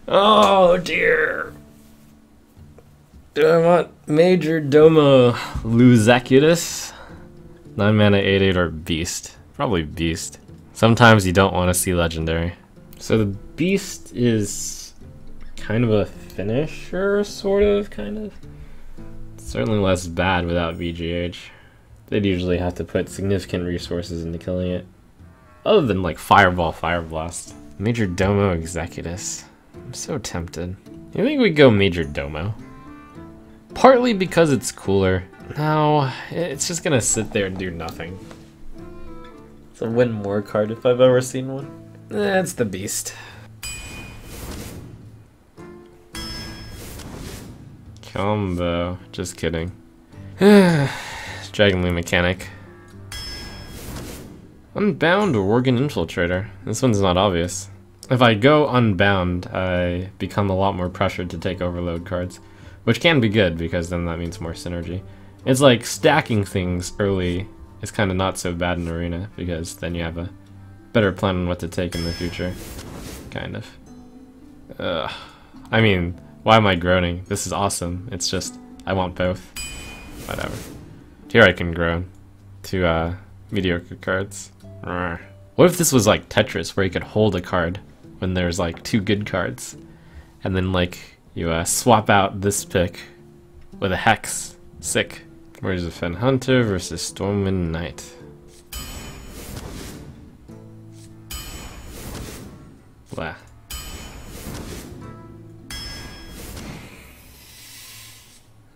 Oh dear. Do I want Major Domo Luzacutus? 9 mana 8/8 or Beast? Probably Beast. Sometimes you don't want to see Legendary. So the Beast is kind of a finisher, sort of, kind of. It's certainly less bad without VGH. They'd usually have to put significant resources into killing it. Other than like Fireball, Fire Blast. Major Domo Executus. I'm so tempted. I think we go Major Domo. Partly because it's cooler. No, it's just gonna sit there and do nothing. It's a win more card if I've ever seen one. It's the Beast. Combo. Just kidding. Dragonly Mechanic. Unbound Worgen Infiltrator. This one's not obvious. If I go unbound, I become a lot more pressured to take overload cards, which can be good because then that means more synergy. It's like stacking things early is kind of not so bad in Arena because then you have a better plan on what to take in the future. Kind of. I mean, why am I groaning? This is awesome. It's just, I want both. Whatever. Here I can groan. Two mediocre cards. What if this was like Tetris, where you could hold a card when there's like two good cards, and then like you swap out this pick with a Hex. Sick. Where's the Fen Hunter versus Stormwind Knight? Blah.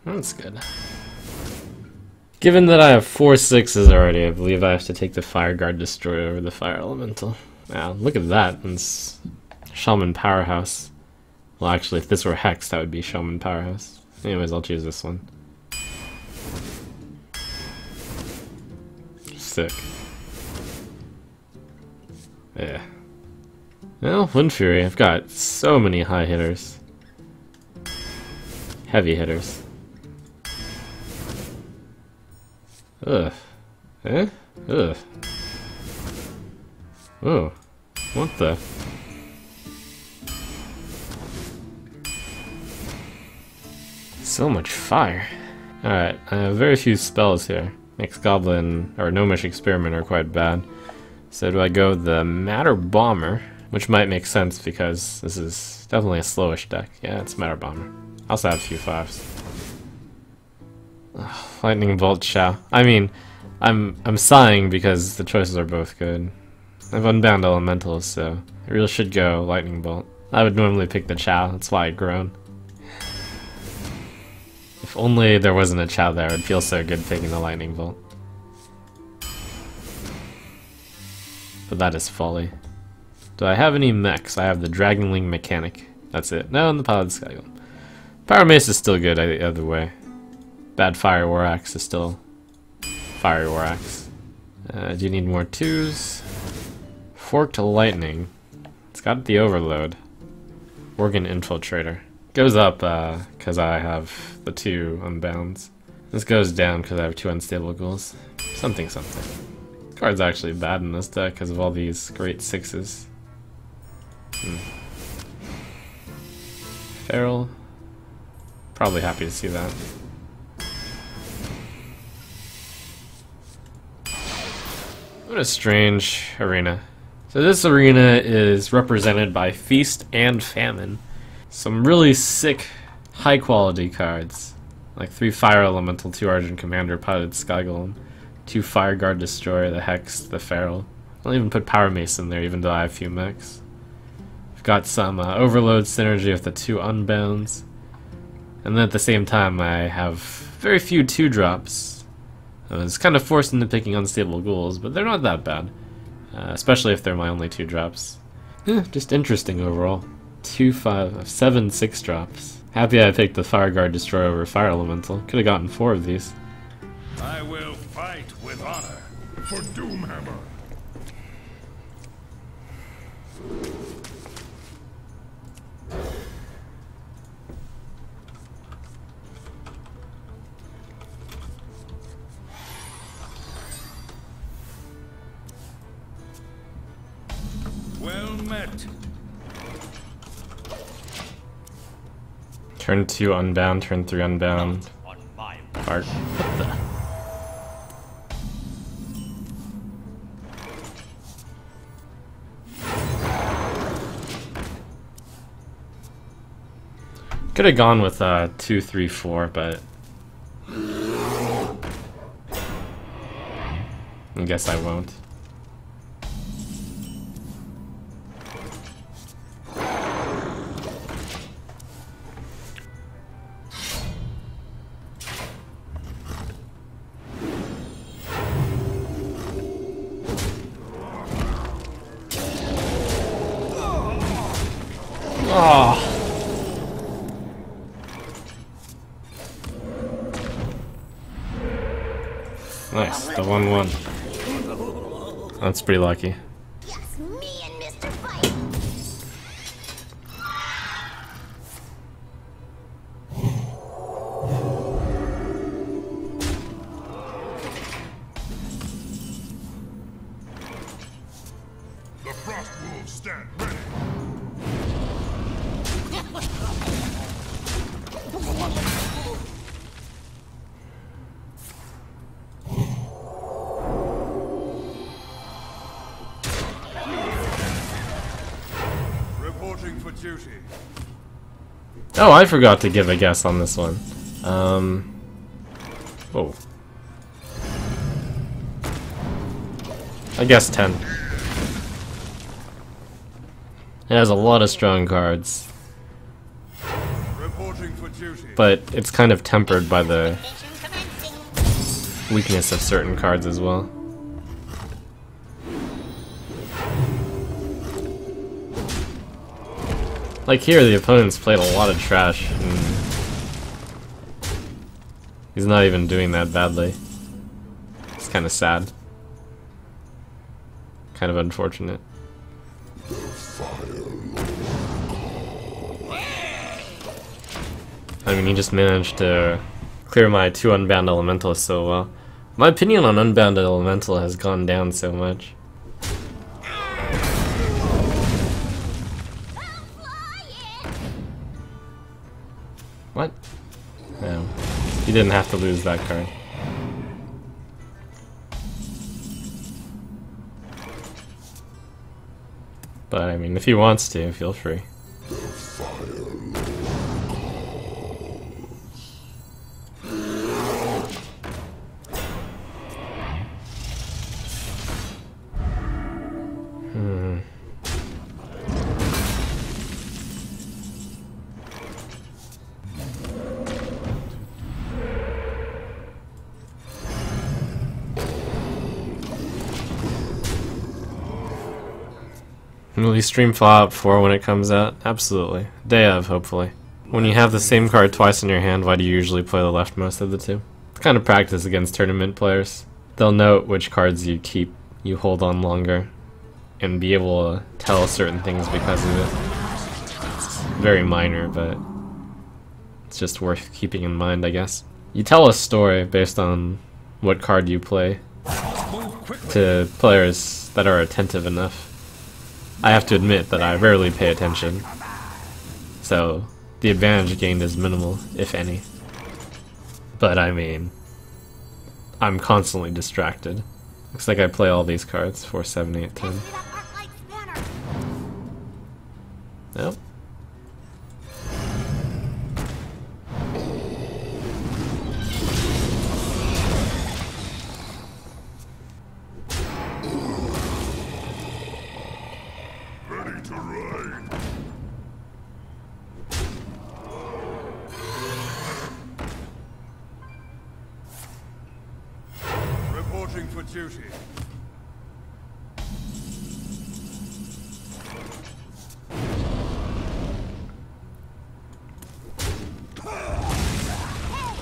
That's good. Given that I have 4 6s already, I believe I have to take the Fire Guard Destroyer over the Fire Elemental. Wow, look at that. It's Shaman Powerhouse. Well, actually, if this were Hex, that would be Shaman Powerhouse. Anyways, I'll choose this one. Sick. Yeah. Well, Wind Fury, I've got so many high hitters. Heavy hitters. Ugh. Eh? Ugh. Oh. What the? So much fire. Alright, I have very few spells here. Next Goblin or Gnomish Experiment are quite bad. So do I go the Matter Bomber, which might make sense because this is definitely a slowish deck. Yeah, it's Matter Bomber. I also have a few 5s. Ugh, Lightning Bolt Chow. I mean, I'm sighing because the choices are both good. I've unbound elementals, so I really should go Lightning Bolt. I would normally pick the Chow, that's why I groan. If only there wasn't a Chow there, it'd feel so good picking the Lightning Bolt. But that is folly. Do I have any mechs? I have the Dragonling Mechanic. That's it. No, and the Pilot Skygolem. Power Mace is still good either way. Bad Fire War Axe is still Fire War Axe. Do you need more 2s? Forked Lightning. It's got the Overload. Worgen Infiltrator. Goes up because I have the 2 unbounds. This goes down because I have 2 unstable ghouls. Something, something. This card's actually bad in this deck because of all these great 6s. Feral. Probably happy to see that. What a strange arena. So this arena is represented by Feast and Famine. Some really sick, high quality cards. Like 3 Fire Elemental, 2 Argent Commander, Piloted Skygolem, 2 Fire Guard Destroyer, the Hex, the Feral. I'll even put Power Mace in there even though I have few mechs. I've got some Overload synergy with the 2 Unbounds. And then at the same time I have very few 2-drops. I was kind of forced into picking unstable ghouls, but they're not that bad. Especially if they're my only 2-drops. Just interesting overall. 7 6-drops. Happy I picked the Fire Guard Destroyer over Fire Elemental. Could have gotten 4 of these. I will fight with honor for Doomhammer. Well met. Turn 2 unbound, turn 3 unbound. Card. What the? Could have gone with 2, 3, 4, but I guess I won't. Oh. Nice, the 1/1. That's pretty lucky. Yes, me and Mr. Fight. The frost wolves stand ready. Reporting for duty. Oh, I forgot to give a guess on this one. Oh. I guess 10. It has a lot of strong cards, Reporting for duty. but it's kind of tempered by the weakness of certain cards as well. Like here, the opponent's played a lot of trash, and he's not even doing that badly. It's kind of sad. Kind of unfortunate. I mean, he just managed to clear my 2 Unbound Elementals so well. My opinion on Unbound Elemental has gone down so much. What? No. He didn't have to lose that card. But I mean, if he wants to, feel free. Will you stream Fallout 4 when it comes out? Absolutely. Day of, hopefully. When you have the same card twice in your hand, why do you usually play the leftmost of the two? It's kind of practice against tournament players. They'll note which cards you keep, you hold on longer, and be able to tell certain things because of it. It's very minor, but it's just worth keeping in mind, I guess. You tell a story based on what card you play to players that are attentive enough. I have to admit that I rarely pay attention, so the advantage gained is minimal, if any. But I mean, I'm constantly distracted. Looks like I play all these cards, 4, 7, 8, 10. Nope. Ready to ride. Reporting for duty.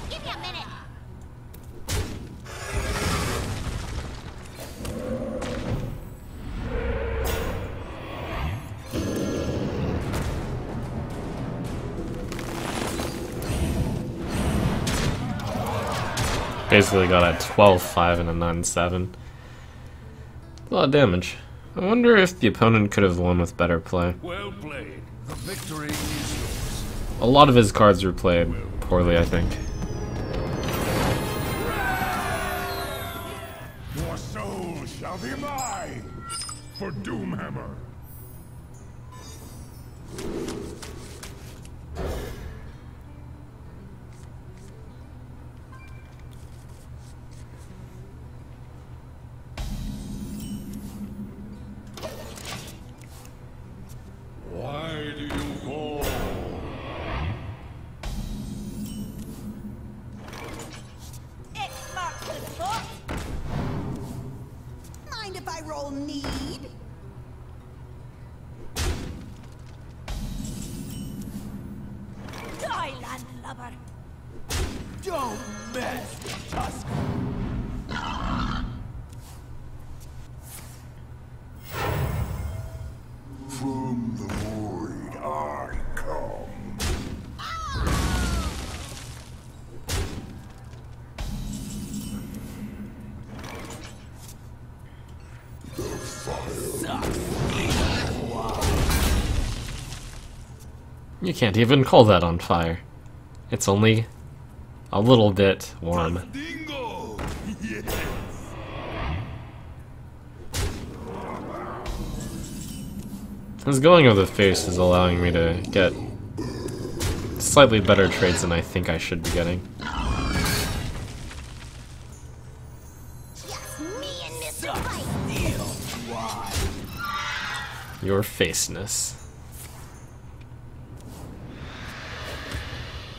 Give me a minute. Basically got a 12-5 and a 9-7. A lot of damage. I wonder if the opponent could have won with better play. Well played. The victory is yours. A lot of his cards were played poorly, I think. Your soul shall be mine for Doomhammer. Why do you call? X marks the spot. Mind if I roll need? Die, landlubber. Don't mess with Tusk. From the void I come. You can't even call that on fire. It's only a little bit warm. Dingo! Yes! This going of the face is allowing me to get slightly better trades than I think I should be getting. Just me and Mr. Fight. Your faceness.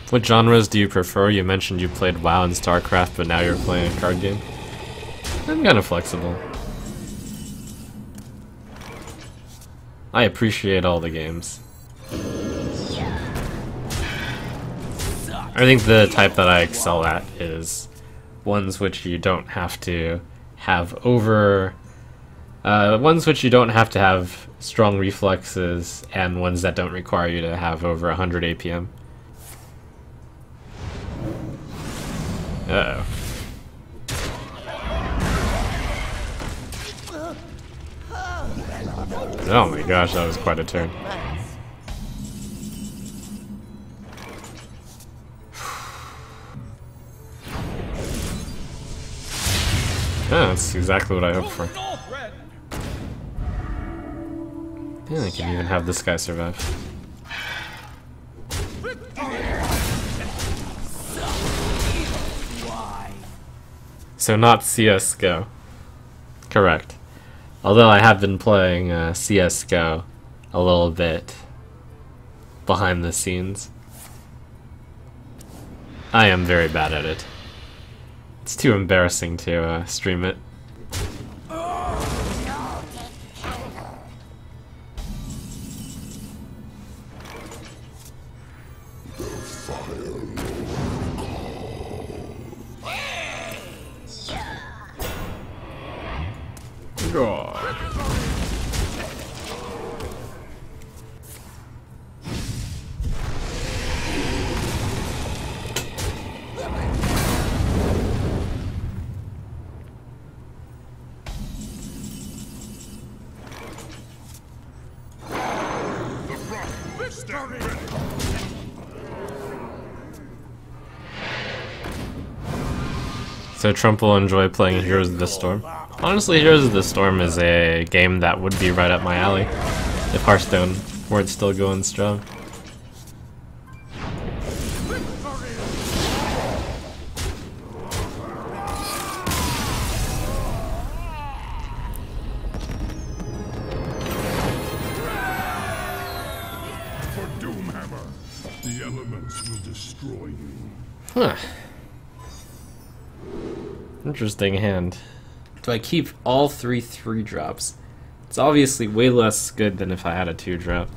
What genres do you prefer? You mentioned you played WoW and StarCraft, but now you're playing a card game. I'm kind of flexible. I appreciate all the games. I think the type that I excel at is ones which you don't have to have ones which you don't have to have strong reflexes, and ones that don't require you to have over 100 APM. Uh-oh. Oh my gosh, that was quite a turn. Yeah, that's exactly what I hoped for. Yeah, I can even have this guy survive. So not CSGO. Correct. Although I have been playing CSGO a little bit behind the scenes. I am very bad at it. It's too embarrassing to stream it. God. So Trump will enjoy playing Heroes of the Storm. Honestly, Heroes of the Storm is a game that would be right up my alley if Hearthstone were still going strong. For Doomhammer, the elements will destroy you. Huh. Interesting hand. Do I keep all 3 3-drops? It's obviously way less good than if I had a 2-drop.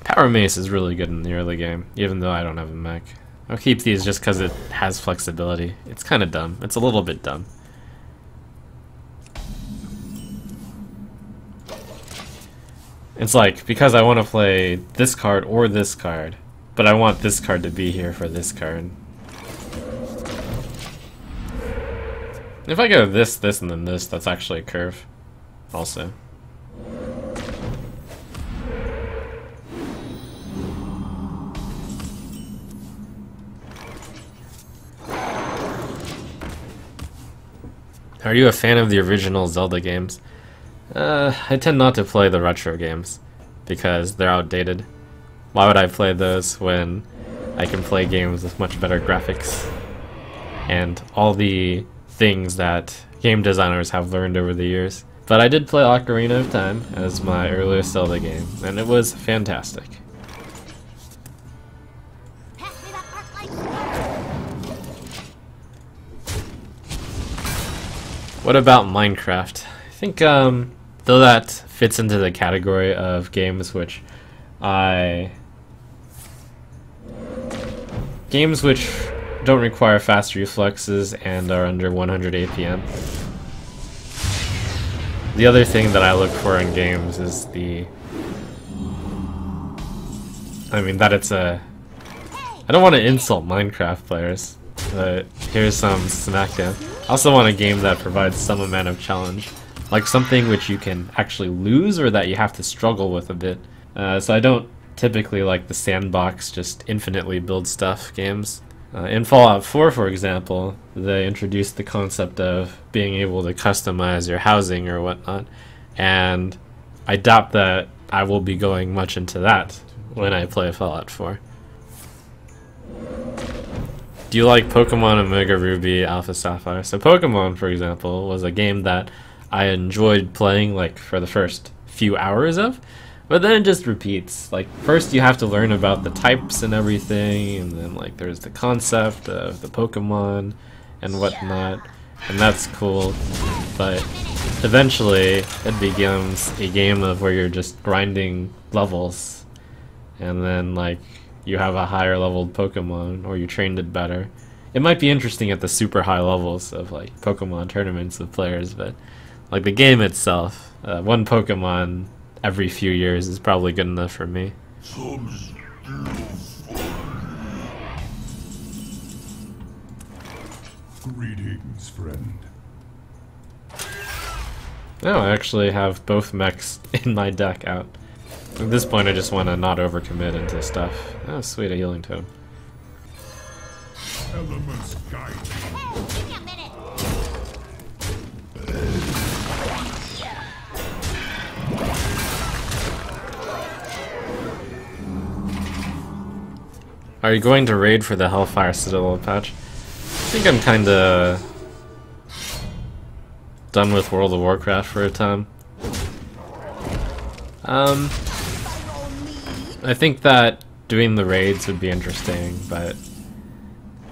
Power Mace is really good in the early game, even though I don't have a mech. I'll keep these just because it has flexibility. It's kind of dumb. It's a little bit dumb. It's like, because I want to play this card or this card, but I want this card to be here for this card. If I go this, this, and then this, that's actually a curve. Also. Are you a fan of the original Zelda games? I tend not to play the retro games because they're outdated. Why would I play those when I can play games with much better graphics and all the things that game designers have learned over the years? But I did play Ocarina of Time as my earliest Zelda game, and it was fantastic. Pass me that arc light. What about Minecraft? I think, though that fits into the category of games which don't require fast reflexes and are under 100 APM. The other thing that I look for in games is I don't want to insult Minecraft players, but here's some smackdown. I also want a game that provides some amount of challenge, like something which you can actually lose or that you have to struggle with a bit. So I don't typically like the sandbox, just infinitely build stuff games. In Fallout 4, for example, they introduced the concept of being able to customize your housing or whatnot, and I doubt that I will be going much into that when I play Fallout 4. Do you like Pokemon Omega Ruby, Alpha Sapphire? So Pokemon, for example, was a game that I enjoyed playing like for the first few hours of, but then it just repeats. Like, first you have to learn about the types and everything, and then like there's the concept of the Pokemon and whatnot, and that's cool. But eventually it becomes a game of where you're just grinding levels, and then like you have a higher leveled Pokemon, or you trained it better. It might be interesting at the super high levels of like Pokemon tournaments with players, but like the game itself, one Pokemon every few years is probably good enough for me. Greetings, friend. Now I actually have both mechs in my deck out. At this point I just want to not overcommit into stuff. Oh sweet, a healing totem. Elements guide me. Hey, give me a minute. Are you going to raid for the Hellfire Citadel patch? I think I'm kinda done with World of Warcraft for a time. I think that doing the raids would be interesting, but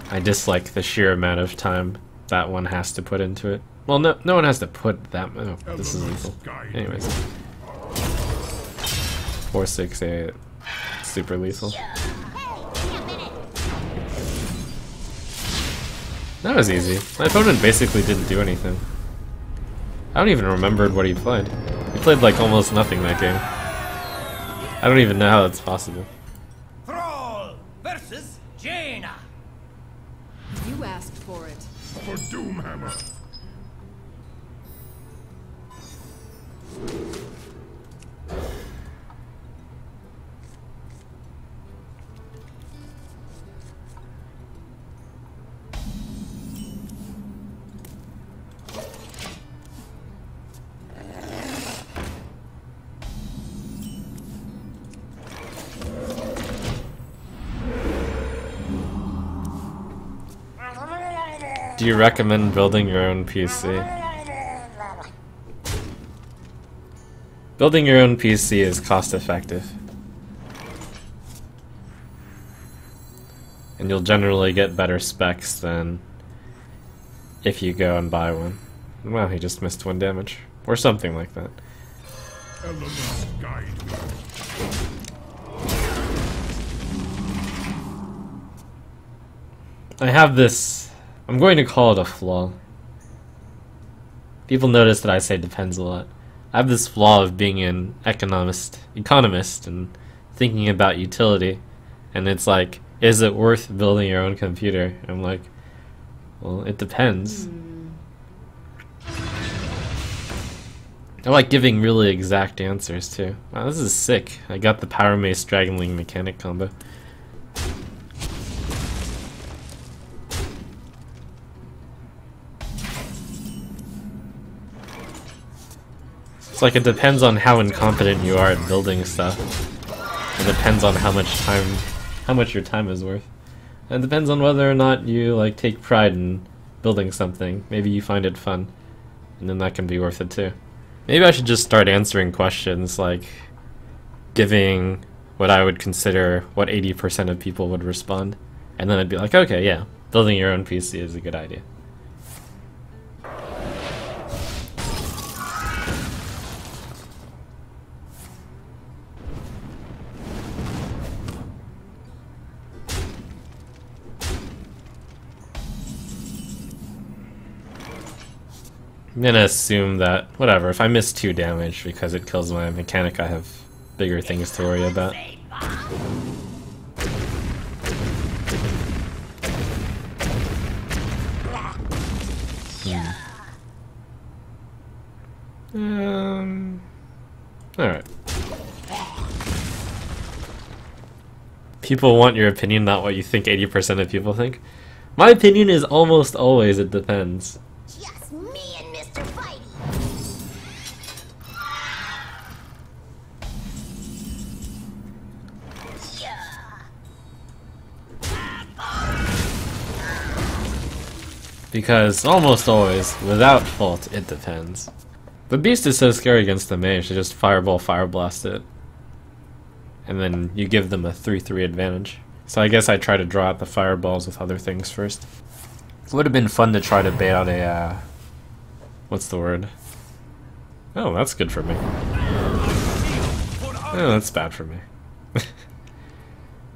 I dislike the sheer amount of time that one has to put into it. Well, no one has to put that. Oh, this is lethal. Anyways, 4, 6, 8, super lethal. That was easy. My opponent basically didn't do anything. I don't even remember what he played. He played like almost nothing that game. I don't even know how that's possible. Thrall versus Jaina. You asked for it. For Doomhammer. Do you recommend building your own PC? Building your own PC is cost effective. And you'll generally get better specs than if you go and buy one. Wow, he just missed 1 damage. Or something like that. Elements guide me. I have this... I'm going to call it a flaw. People notice that I say depends a lot. I have this flaw of being an economist and thinking about utility. And it's like, is it worth building your own computer? I'm like, well, it depends. I like giving really exact answers too. Wow, this is sick. I got the Power Mace Dragonling mechanic combo. It's like it depends on how incompetent you are at building stuff. It depends on how much your time is worth. And it depends on whether or not you like take pride in building something. Maybe you find it fun, and then that can be worth it too. Maybe I should just start answering questions, like giving what I would consider what 80% of people would respond. And then I'd be like, okay, yeah, building your own PC is a good idea. I'm gonna assume that, whatever, if I miss 2 damage because it kills my mechanic, I have bigger things to worry about. Alright. People want your opinion, not what you think 80% of people think. My opinion is almost always it depends. Just me and Mr. Fighty. Because almost always, without fault, it depends. The beast is so scary against the mage, they just fireball, fire blast it. And then you give them a 3-3 advantage. So I guess I try to draw out the fireballs with other things first. It would have been fun to try to bait out a, what's the word? Oh, that's good for me. Oh, that's bad for me.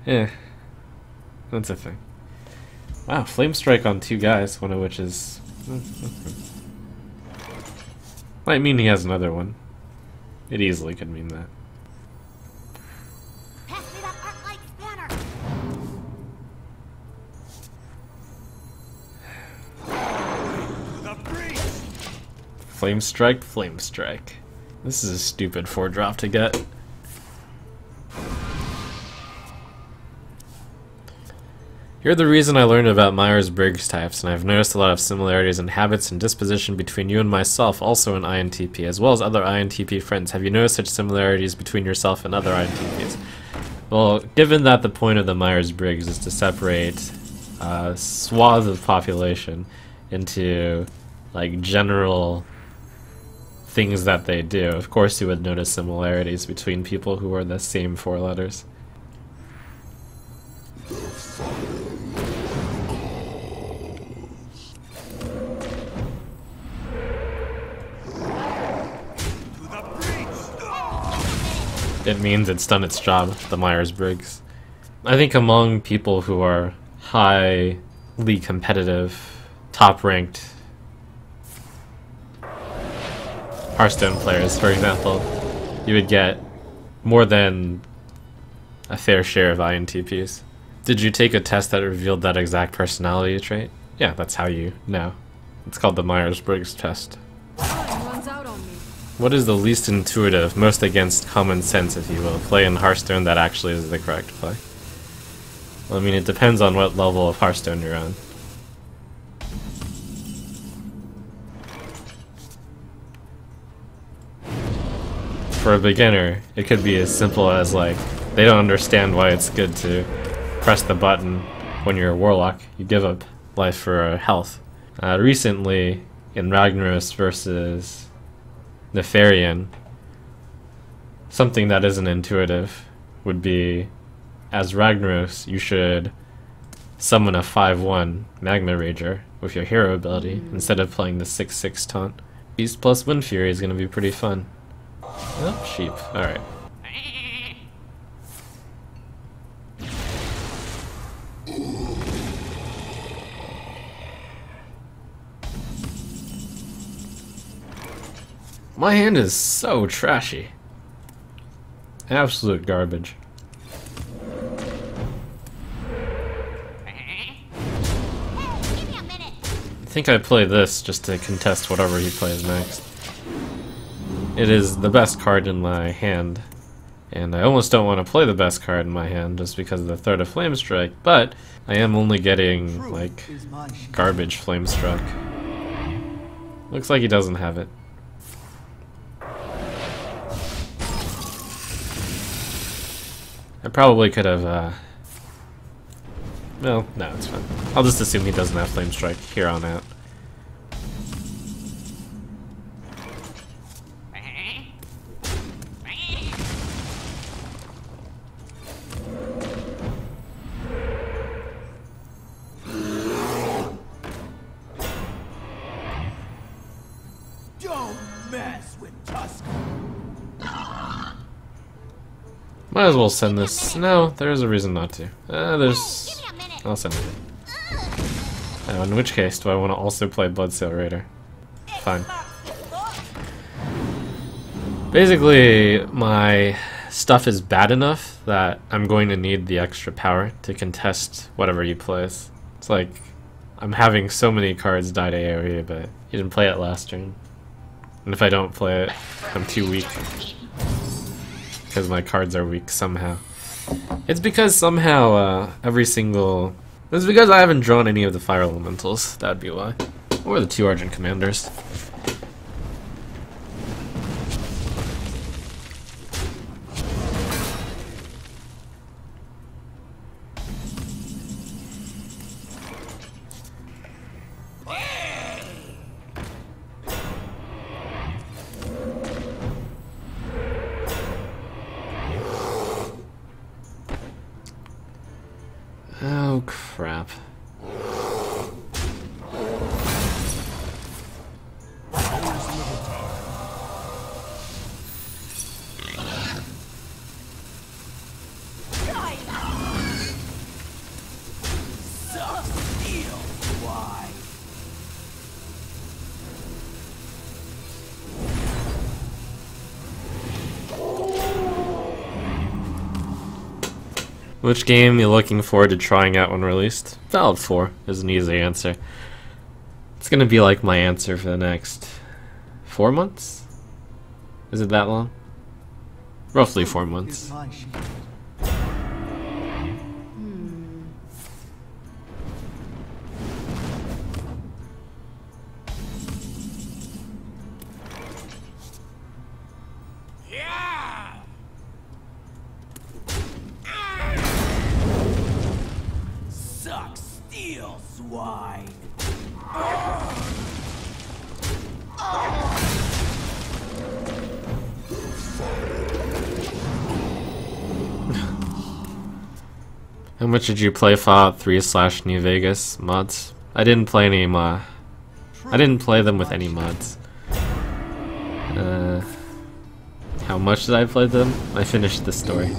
Yeah, that's a thing. Wow, Flame Strike on 2 guys, one of which is... Might mean he has another one. It easily could mean that. Pass me that arc-light spanner. The breach! Flame Strike, Flame Strike. This is a stupid 4-drop to get. You're the reason I learned about Myers-Briggs types, and I've noticed a lot of similarities in habits and disposition between you and myself, also in INTP, as well as other INTP friends. Have you noticed such similarities between yourself and other INTPs? Well, given that the point of the Myers-Briggs is to separate a swath of population into, like, general things that they do, of course you would notice similarities between people who are the same 4 letters. It means it's done its job, the Myers-Briggs. I think among people who are highly competitive, top-ranked Hearthstone players, for example, you would get more than a fair share of INTPs. Did you take a test that revealed that exact personality trait? Yeah, that's how you know. It's called the Myers-Briggs test. Runs out on me. What is the least intuitive, most against common sense, if you will, play in Hearthstone that actually is the correct play? Well, I mean, it depends on what level of Hearthstone you're on. For a beginner, it could be as simple as, like, they don't understand why it's good to press the button when you're a warlock. You give up life for health. Recently, in Ragnaros versus Nefarian, something that isn't intuitive would be, as Ragnaros, you should summon a 5/1 Magma Rager with your hero ability instead of playing the 6/6 taunt. Beast plus Wind Fury is going to be pretty fun. Oh, sheep. Alright. My hand is so trashy. Absolute garbage. Hey, give me a minute. I think I play this just to contest whatever he plays next. It is the best card in my hand, and I almost don't want to play the best card in my hand just because of the threat of Flame Strike, but I am only getting, like, garbage Flame Struck. Looks like he doesn't have it. I probably could have, well, no, it's fine. I'll just assume he doesn't have Flame Strike here on out. Don't mess with Tusk. Might as well send this. No, there's a reason not to. There's... Give me a minute. I'll send it. Now, in which case, do I want to also play Bloodsail Raider? Fine. Basically, my stuff is bad enough that I'm going to need the extra power to contest whatever he plays. It's like, I'm having so many cards die to AoE, but he didn't play it last turn. And if I don't play it, I'm too weak. Because my cards are weak somehow. It's because somehow every single... It's because I haven't drawn any of the fire elementals. That'd be why. Or the 2 Argent Commanders. Oh crap. Which game you looking forward to trying out when released? Valid 4 is an easy answer. It's gonna be like my answer for the next 4 months? Is it that long? Roughly 4 months. Steel swine. How much did you play Fallout 3/New Vegas mods? I didn't play any I didn't play them with any mods. How much did I play them? I finished the story.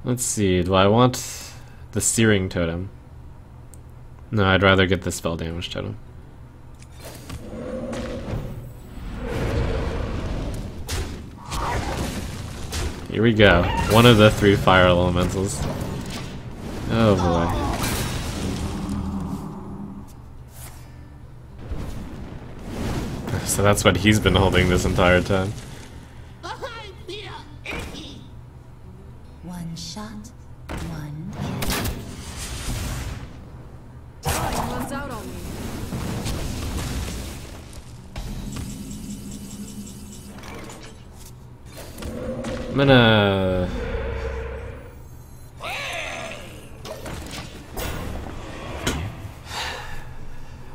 Let's see, do I want the Searing Totem? No, I'd rather get the Spell Damage Totem. Here we go. One of the 3 fire elementals. Oh boy. So that's what he's been holding this entire time. One shot, one Time runs out on me.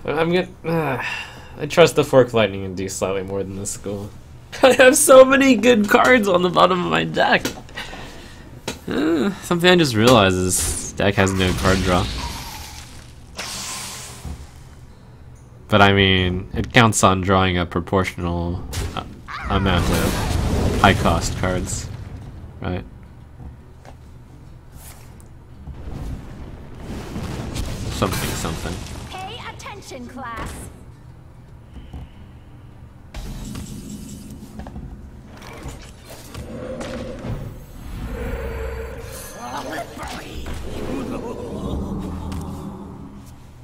I'm gonna... I trust the Fork Lightning and D slightly more than the Skull. I have so many good cards on the bottom of my deck! Something I just realized is this deck has no card draw. But I mean, it counts on drawing a proportional amount of high cost cards, right? Something. Pay attention, class.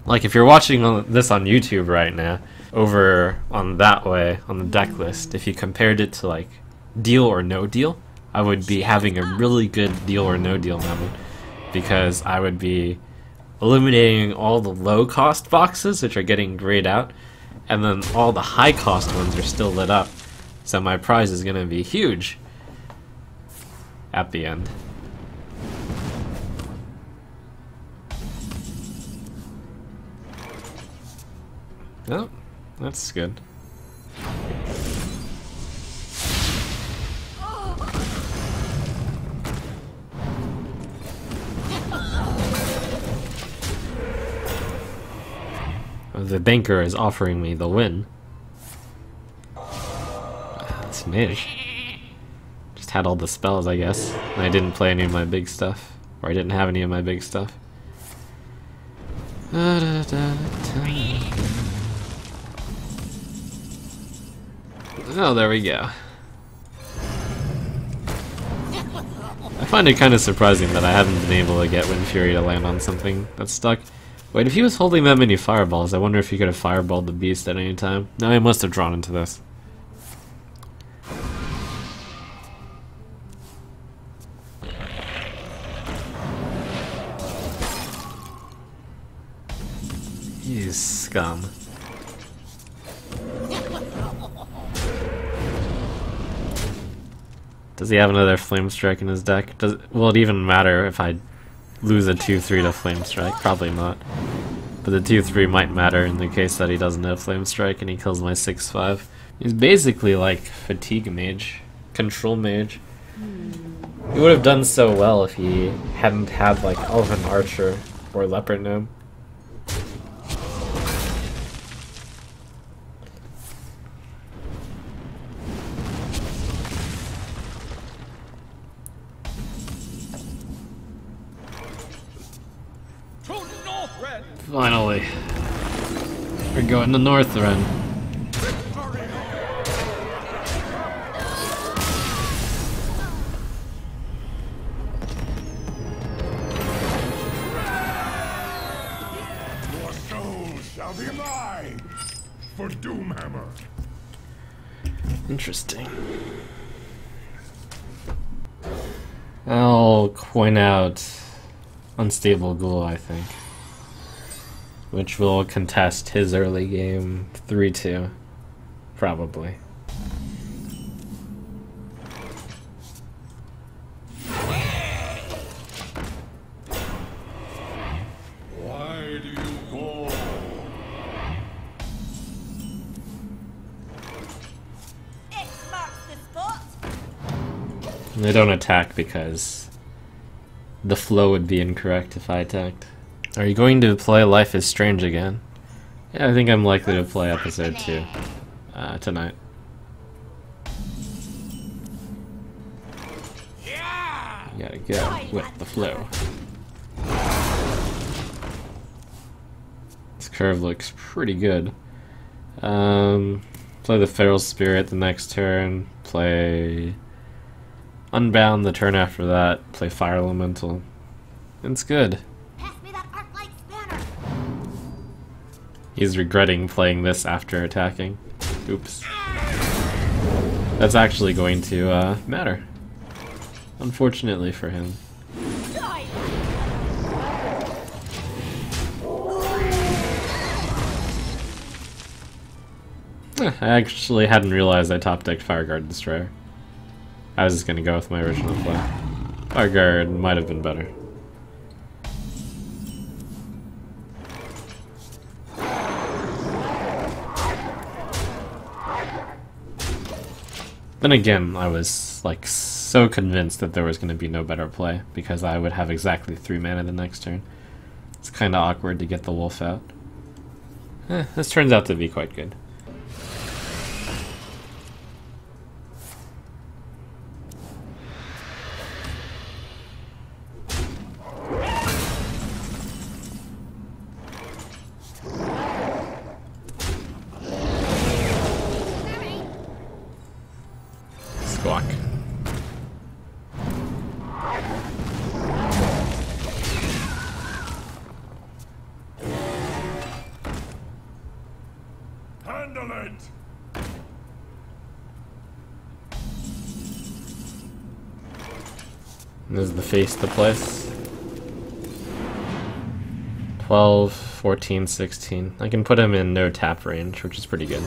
Like, if you're watching this on YouTube right now, over on that way, on the deck list, if you compared it to, like, deal or no deal, I would be having a really good deal or no deal moment. Because I would be eliminating all the low cost boxes, which are getting grayed out, and then all the high cost ones are still lit up. So my prize is gonna be huge at the end. Oh, that's good. The banker is offering me the win. That's mage. Just had all the spells, I guess. And I didn't play any of my big stuff. Or I didn't have any of my big stuff. Oh, there we go. I find it kind of surprising that I haven't been able to get Wind Fury to land on something that's stuck. Wait, if he was holding that many fireballs, I wonder if he could have fireballed the beast at any time. No, he must have drawn into this. You scum. Does he have another Flame Strike in his deck? Will it even matter if I lose a 2-3 to Flame Strike? Probably not. But the 2-3 might matter in the case that he doesn't have Flame Strike and he kills my 6-5. He's basically like Fatigue Mage, Control Mage. He would have done so well if he hadn't had like Elven Archer or Leopard Gnome. Finally. We're going to North Ren. Your soul shall be mine for Doomhammer. Interesting. I'll coin out Unstable Ghoul, I think. Which will contest his early game 3-2, probably. Why do you go? X marks the spot. They don't attack because the flow would be incorrect if I attacked. Are you going to play Life is Strange again? Yeah, I think I'm likely to play episode 2 tonight. You gotta go with the flow. This curve looks pretty good. Play the Feral Spirit the next turn, play Unbound the turn after that, play Fire Elemental. It's good. He's regretting playing this after attacking. Oops. That's actually going to matter. Unfortunately for him. I actually hadn't realized I top-decked Fireguard Destroyer. I was just gonna go with my original play. Fireguard might have been better. Then again, I was like so convinced that there was going to be no better play because I would have exactly 3 mana the next turn. It's kind of awkward to get the wolf out. This turns out to be quite good. Squawk. Handle it! This is the face to place. 12, 14, 16. I can put him in no tap range, which is pretty good.